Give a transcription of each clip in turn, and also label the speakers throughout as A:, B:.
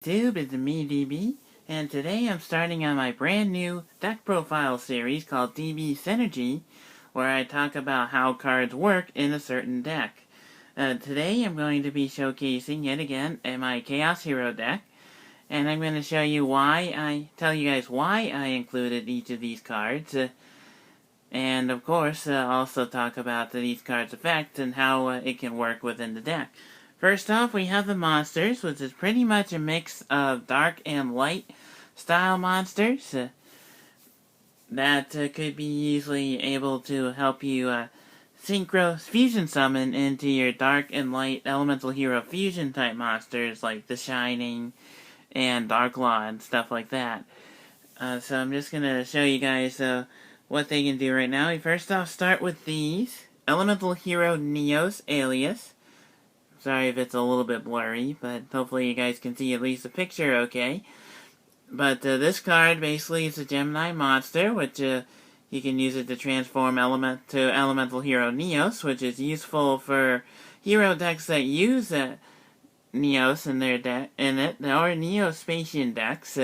A: YouTube, it's me, DB, and today I'm starting on my brand new deck profile series called DB Synergy, where I talk about how cards work in a certain deck. Today I'm going to be showcasing yet again my Chaos Hero deck, and I'm going to show you tell you guys why I included each of these cards, and of course also talk about these cards' effects and how it can work within the deck. First off, we have the monsters, which is pretty much a mix of dark and light style monsters that could be easily able to help you synchro fusion summon into your dark and light elemental hero fusion type monsters like the Shining and Dark Law and stuff like that. So I'm just going to show you guys what they can do right now. We first off start with these Elemental Hero Neos Alias. Sorry if it's a little bit blurry, but hopefully you guys can see at least the picture okay. But this card basically is a Gemini monster, which you can use it to transform to Elemental Hero Neos, which is useful for hero decks that use Neos in their or Neospatian decks.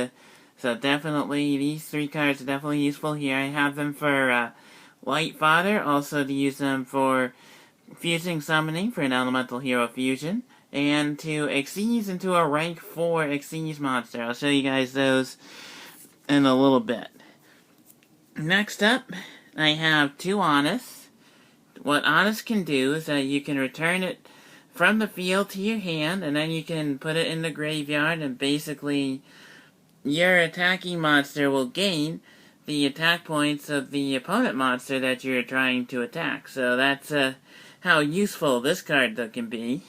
A: So definitely, these three cards are definitely useful here. I have them for light fodder, also to use them for fusing summoning for an elemental hero fusion, and to Xyz into a rank 4 Xyz monster. I'll show you guys those in a little bit. Next up, I have two Honest. What Honest can do is that you can return it from the field to your hand, and then you can put it in the graveyard, and basically your attacking monster will gain the attack points of the opponent monster that you're trying to attack. So that's how useful this card can be.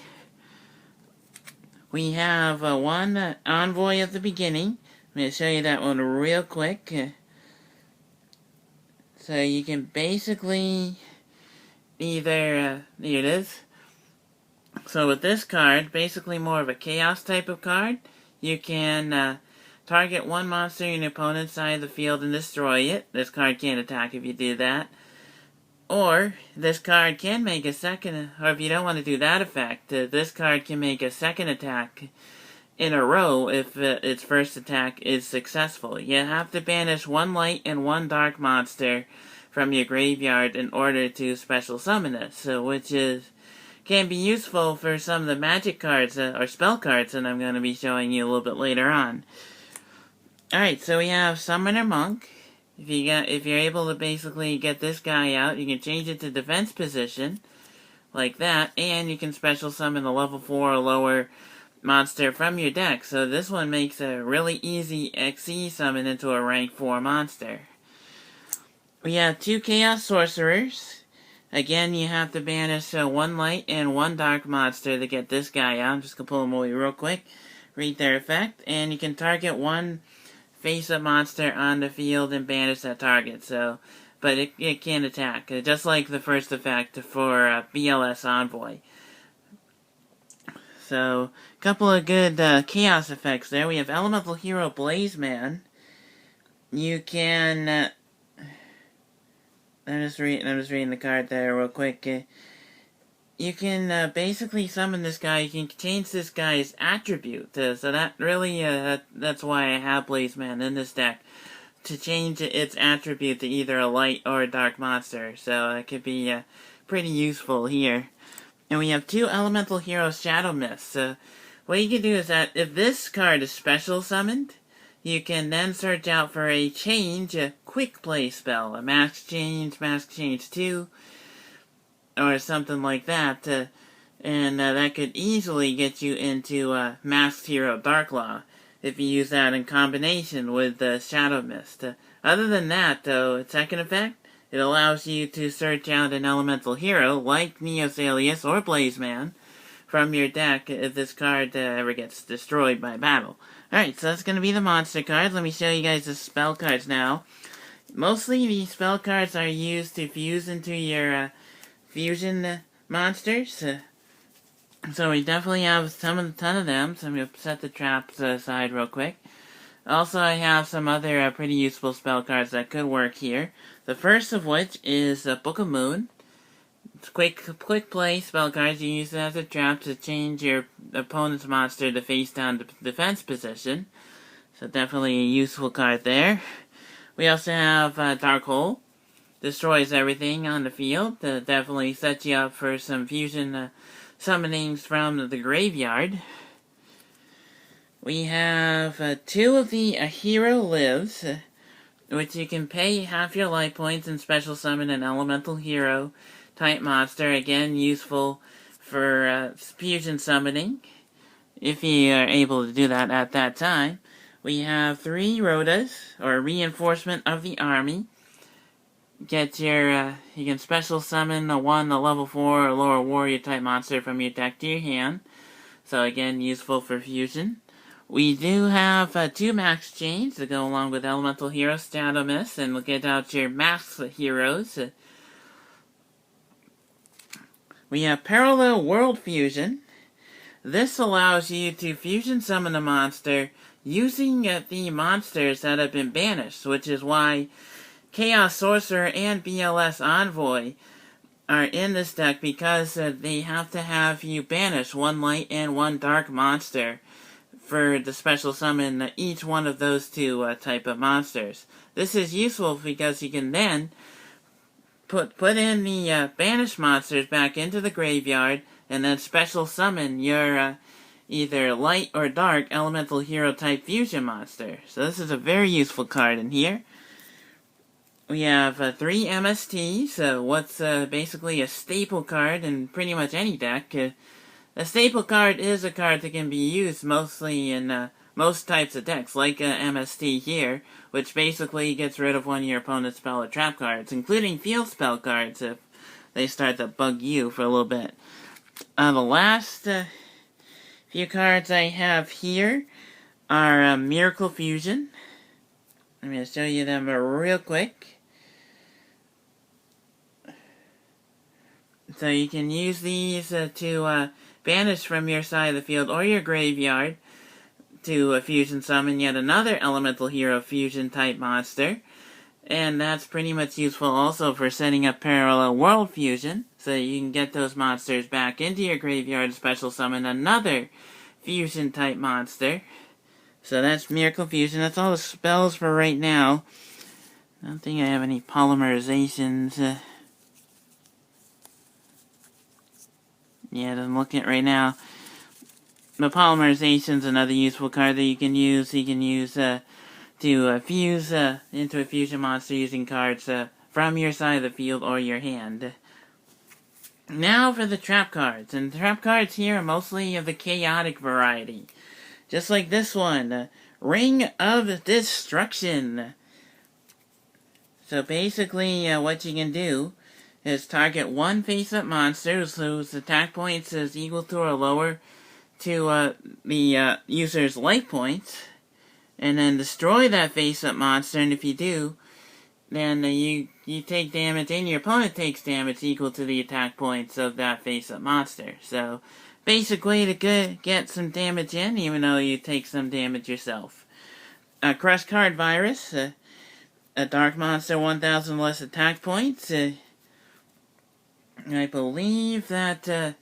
A: We have one Envoy at the beginning. I'm going to show you that one real quick. So you can basically either, here it is. So with this card, basically more of a chaos type of card, you can target one monster in your opponent's side of the field and destroy it. This card can't attack if you do that. Or, this card can make a second, or if you don't want to do that effect, this card can make a second attack in a row if its first attack is successful. You have to banish one light and one dark monster from your graveyard in order to special summon this, which can be useful for some of the magic cards, or spell cards that I'm going to be showing you a little bit later on. Alright, so we have Summoner Monk. If you're able to basically get this guy out, you can change it to defense position, like that, and you can special summon a level 4 or lower monster from your deck. So this one makes a really easy XE summon into a rank 4 monster. We have two Chaos Sorcerers. Again, you have to banish one light and one dark monster to get this guy out. I'm just going to pull them away real quick, read their effect, and you can target one face-up monster on the field and banish that target, but it can attack, just like the first effect for BLS Envoy. So, a couple of good chaos effects there. We have Elemental Hero Blazeman. You can, I'm just reading the card there real quick. You can basically summon this guy. You can change this guy's attribute. So that really, that's why I have Blazeman in this deck, to change its attribute to either a light or a dark monster. So it could be pretty useful here. And we have two Elemental Hero Shadow Mists. What you can do is that if this card is special summoned, you can then search out for a quick play spell, a Mask Change 2, or something like that, and that could easily get you into Masked Hero Dark Law if you use that in combination with Shadow Mist. Other than that, though, its second effect, it allows you to search out an elemental hero like Neos Alias or Blazeman from your deck if this card ever gets destroyed by battle. Alright, so that's going to be the monster cards. Let me show you guys the spell cards now. Mostly these spell cards are used to fuse into your fusion monsters. So we definitely have a ton of them, so I'm going to set the traps aside real quick. Also, I have some other pretty useful spell cards that could work here. The first of which is Book of Moon. quick play spell cards. You use it as a trap to change your opponent's monster to face down defense position. So definitely a useful card there. We also have Dark Hole. Destroys everything on the field. Definitely sets you up for some fusion summonings from the graveyard. We have 2 of the A Hero Lives, which you can pay half your life points and special summon an elemental hero type monster. Again, useful for fusion summoning, if you are able to do that at that time. We have 3 Rhodas, or Reinforcement of the Army. Get your, you can special summon a level 4 or lower warrior type monster from your deck to your hand. So again, useful for fusion. We do have 2 max chains to go along with Elemental Hero Statomis, and we'll get out your max heroes. We have Parallel World Fusion. This allows you to fusion summon a monster using the monsters that have been banished, which is why Chaos Sorcerer and BLS Envoy are in this deck, because they have to have you banish 1 light and 1 dark monster for the special summon each one of those 2 type of monsters. This is useful because you can then put in the banished monsters back into the graveyard and then special summon your either light or dark elemental hero type fusion monster. So this is a very useful card in here. We have 3 MSTs, what's basically a staple card in pretty much any deck. A staple card is a card that can be used mostly in most types of decks, like MST here, which basically gets rid of one of your opponent's spell or trap cards, including field spell cards if they start to bug you for a little bit. The last few cards I have here are Miracle Fusion. I'm going to show you them real quick. So you can use these to banish from your side of the field or your graveyard to fusion summon yet another elemental hero fusion type monster. And that's pretty much useful also for setting up Parallel World Fusion, so you can get those monsters back into your graveyard and special summon another fusion type monster. So that's Miracle Fusion. That's all the spells for right now. I don't think I have any polymerizations. Yeah, I'm looking at right now. The polymerization's another useful card that you can use. You can use to fuse into a fusion monster using cards from your side of the field or your hand. Now for the trap cards. And the trap cards here are mostly of the chaotic variety. Just like this one, Ring of Destruction. So basically what you can do is target 1 face-up monster whose attack points is equal to or lower to the user's life points, and then destroy that face-up monster, and if you do, then you take damage and your opponent takes damage equal to the attack points of that face-up monster. So basically to get some damage in, even though you take some damage yourself. Crush Card Virus, a dark monster, 1,000 less attack points. I believe that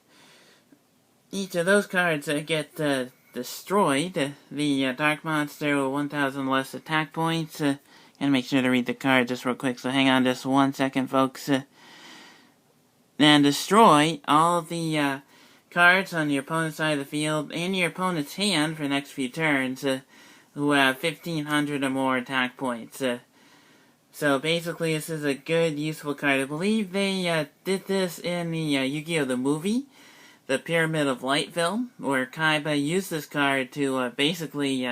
A: each of those cards get destroyed. The dark monster with 1,000 less attack points. Gotta make sure to read the card just real quick, so hang on just 1 second, folks. Then destroy all the cards on your opponent's side of the field and your opponent's hand for the next few turns who have 1,500 or more attack points. So basically this is a good, useful card. I believe they did this in the Yu-Gi-Oh! The movie, the Pyramid of Light film, where Kaiba used this card to basically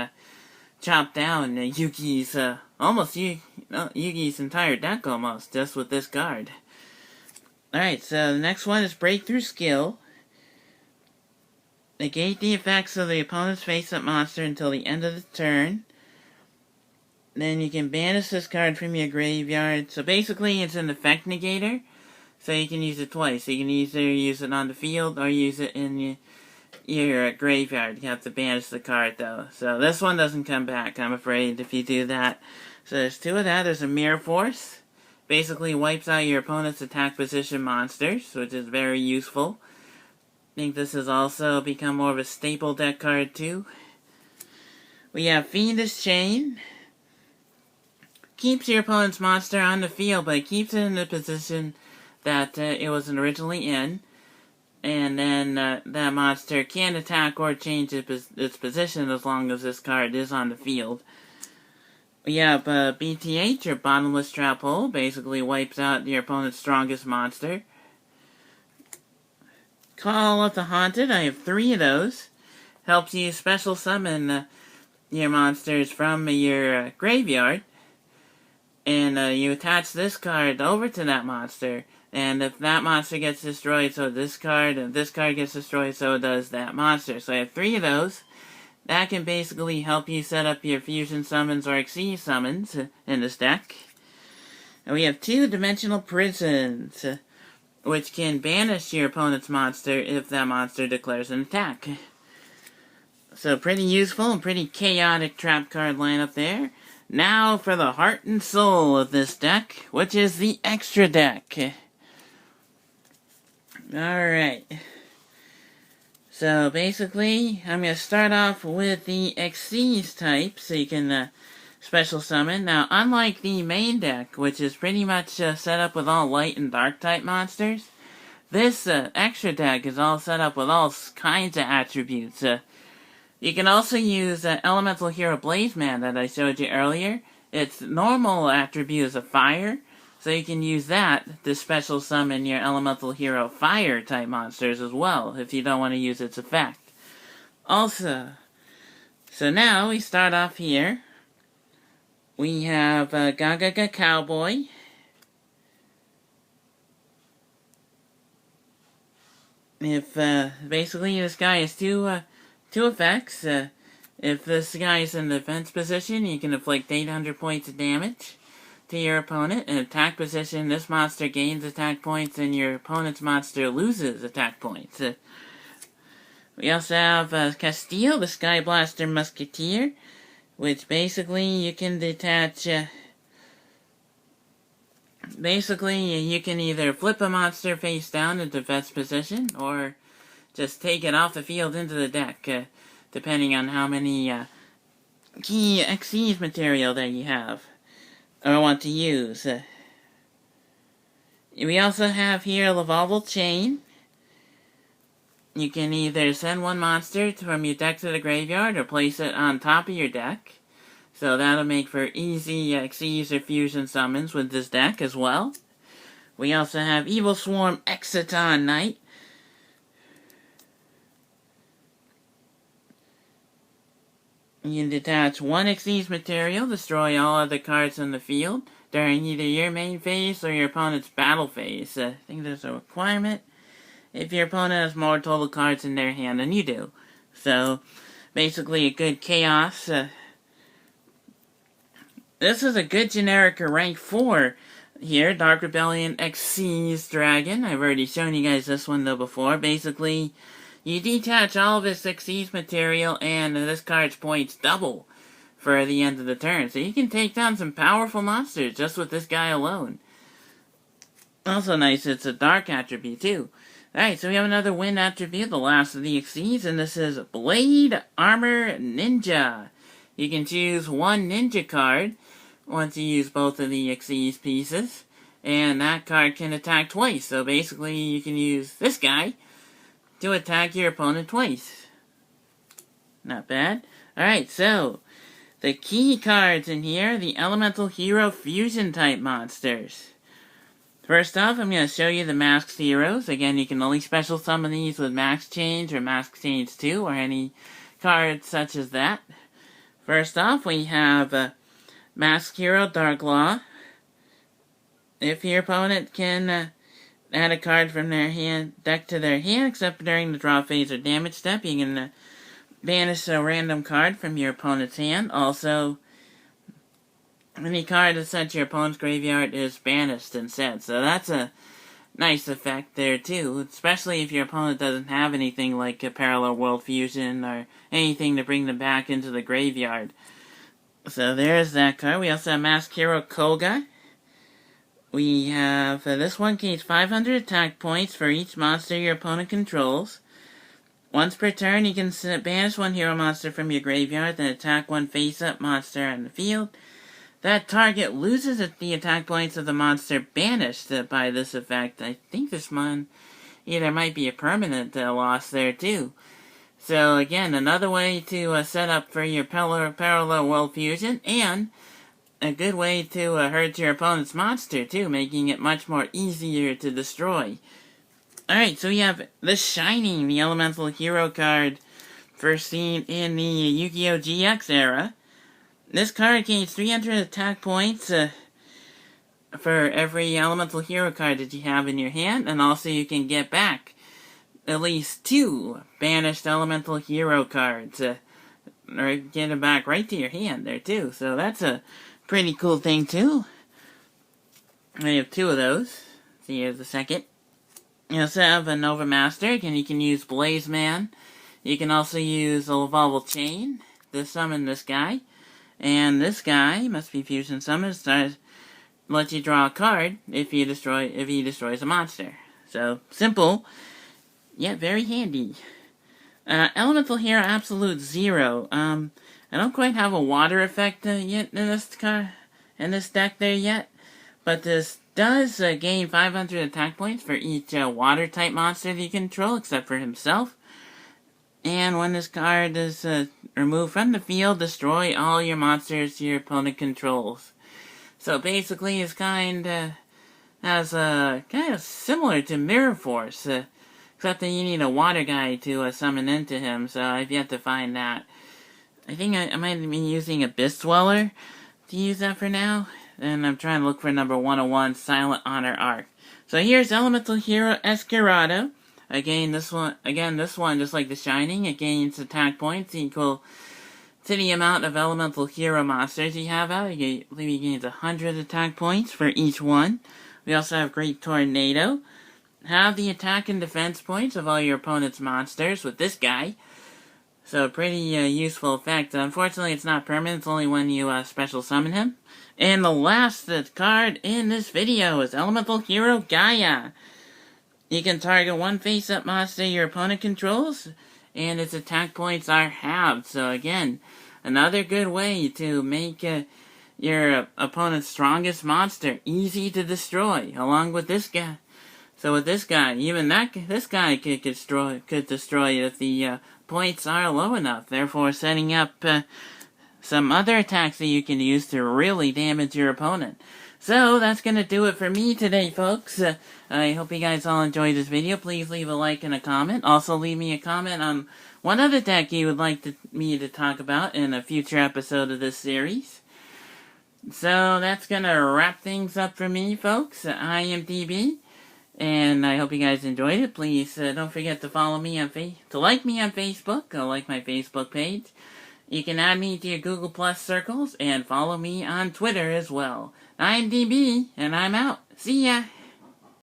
A: chop down Yugi's Yugi's entire deck almost, just with this card. Alright, so the next one is Breakthrough Skill. Negate the effects of the opponent's face-up monster until the end of the turn. Then you can banish this card from your graveyard. So basically it's an effect negator, so you can use it twice. So you can either use it on the field or use it in your graveyard. You have to banish the card though. So this one doesn't come back, I'm afraid, if you do that. So there's 2 of that. There's a Mirror Force. Basically wipes out your opponent's attack position monsters, which is very useful. I think this has also become more of a staple deck card too. We have Fiendish Chain. Keeps your opponent's monster on the field, but it keeps it in the position that it was originally in. And then that monster can attack or change its position as long as this card is on the field. We have BTH, or Bottomless Trap Hole. Basically wipes out your opponent's strongest monster. Call of the Haunted. I have 3 of those. Helps you special summon your monsters from your graveyard. And you attach this card over to that monster. And if that monster gets destroyed, so this card, and this card gets destroyed, so does that monster. So I have 3 of those. That can basically help you set up your fusion summons or Xyz summons in this deck. And we have 2 Dimensional Prisons, which can banish your opponent's monster if that monster declares an attack. So pretty useful and pretty chaotic trap card lineup there. Now for the heart and soul of this deck, which is the extra deck. Alright. So basically, I'm going to start off with the Xyz type, so you can special summon. Now, unlike the main deck, which is pretty much set up with all light and dark type monsters, this extra deck is all set up with all kinds of attributes. You can also use Elemental Hero Blazeman that I showed you earlier. Its normal attribute is a fire, so you can use that to special summon your Elemental Hero Fire type monsters as well, if you don't want to use its effect. Also, so now we start off here. We have Gaga Cowboy. If basically this guy has two effects. If this guy is in defense position, you can inflict 800 points of damage to your opponent. In attack position, this monster gains attack points and your opponent's monster loses attack points. We also have Castile, the Sky Blaster Musketeer, which basically you can detach. Basically, you can either flip a monster face down in defense position, or just take it off the field into the deck, depending on how many key Xyz material that you have, or want to use. We also have here Lavalval Chain. You can either send one monster from your deck to the graveyard, or place it on top of your deck. So that'll make for easy Xyz or fusion summons with this deck as well. We also have Evil Swarm Exciton Knight. You can detach one Xyz material, destroy all other cards in the field during either your main phase or your opponent's battle phase. I think there's a requirement if your opponent has more total cards in their hand than you do. So, basically a good chaos. This is a good generic rank 4 here, Dark Rebellion Xyz Dragon. I've already shown you guys this one though before. Basically, you detach all of its Xyz material and this card's points double for the end of the turn. So you can take down some powerful monsters just with this guy alone. Also nice, it's a dark attribute too. Alright, so we have another wind attribute, the last of the Xyz, and this is Blade Armor Ninja. You can choose one ninja card once you use both of the Xyz pieces, and that card can attack twice. So basically you can use this guy to attack your opponent twice. Not bad. Alright, so the key cards in here, the Elemental Hero Fusion type monsters. First off, I'm going to show you the Masked Heroes. Again, you can only special summon these with Max Change or Max Change 2 or any cards such as that. First off, we have Masked Hero Darklaw. If your opponent can add a card from their deck to their hand, except during the draw phase or damage step, you can banish a random card from your opponent's hand. Also, any card that's sent to your opponent's graveyard is banished instead. So that's a nice effect there too, especially if your opponent doesn't have anything like a Parallel World Fusion or anything to bring them back into the graveyard. So there's that card. We also have Masked Hero Koga. we have this one gains 500 attack points for each monster your opponent controls. Once per turn, you can banish one hero monster from your graveyard, then attack one face-up monster on the field. That target loses the attack points of the monster banished by this effect. I think this one either might be a permanent loss there too. So again, another way to set up for your parallel world fusion, and a good way to hurt your opponent's monster too, making it much more easier to destroy. Alright, so we have the Shining, the elemental hero card, first seen in the Yu-Gi-Oh! GX era. This card gains 300 attack points for every elemental hero card that you have in your hand, and also you can get back at least 2 banished elemental hero cards, or get them back right to your hand there too, so that's a pretty cool thing too. I have 2 of those, so here's the second. You also have a Nova Master, and you can use Blaze Man. You can also use a Evolvable Chain to summon this guy. And this guy must be Fusion Summon, lets you draw a card if he destroys a monster. So, simple, yet very handy. Elemental Hero Absolute Zero. I don't quite have a water effect yet in this deck there yet, but this does gain 500 attack points for each water-type monster that you control, except for himself. And when this card is removed from the field, destroy all your monsters your opponent controls. So basically, it's kind of similar to Mirror Force, except that you need a water guy to summon into him. So I've yet to find that. I think I might be using Abyss Dweller to use that for now. And I'm trying to look for number 101, Silent Honor Arc. So here's Elemental Hero Escarado. Again, this one, just like the Shining, it gains attack points equal to the amount of Elemental Hero monsters you have out. I believe he gains 100 attack points for each one. We also have Great Tornado. Have the attack and defense points of all your opponent's monsters with this guy. So pretty useful effect. Unfortunately, it's not permanent. It's only when you special summon him. And the last card in this video is Elemental Hero Gaia. You can target one face-up monster your opponent controls, and its attack points are halved. So again, another good way to make your opponent's strongest monster easy to destroy, along with this guy. So with this guy, even this guy could destroy if the points are low enough, therefore setting up some other attacks that you can use to really damage your opponent. So, that's gonna do it for me today, folks. I hope you guys all enjoyed this video. Please leave a like and a comment. Also, leave me a comment on what other deck you would like me to talk about in a future episode of this series. So, that's gonna wrap things up for me, folks. I am DB, and I hope you guys enjoyed it. Please don't forget to follow me to like me on Facebook. Like my Facebook page. You can add me to your Google Plus circles and follow me on Twitter as well. I'm DB, and I'm out. See ya!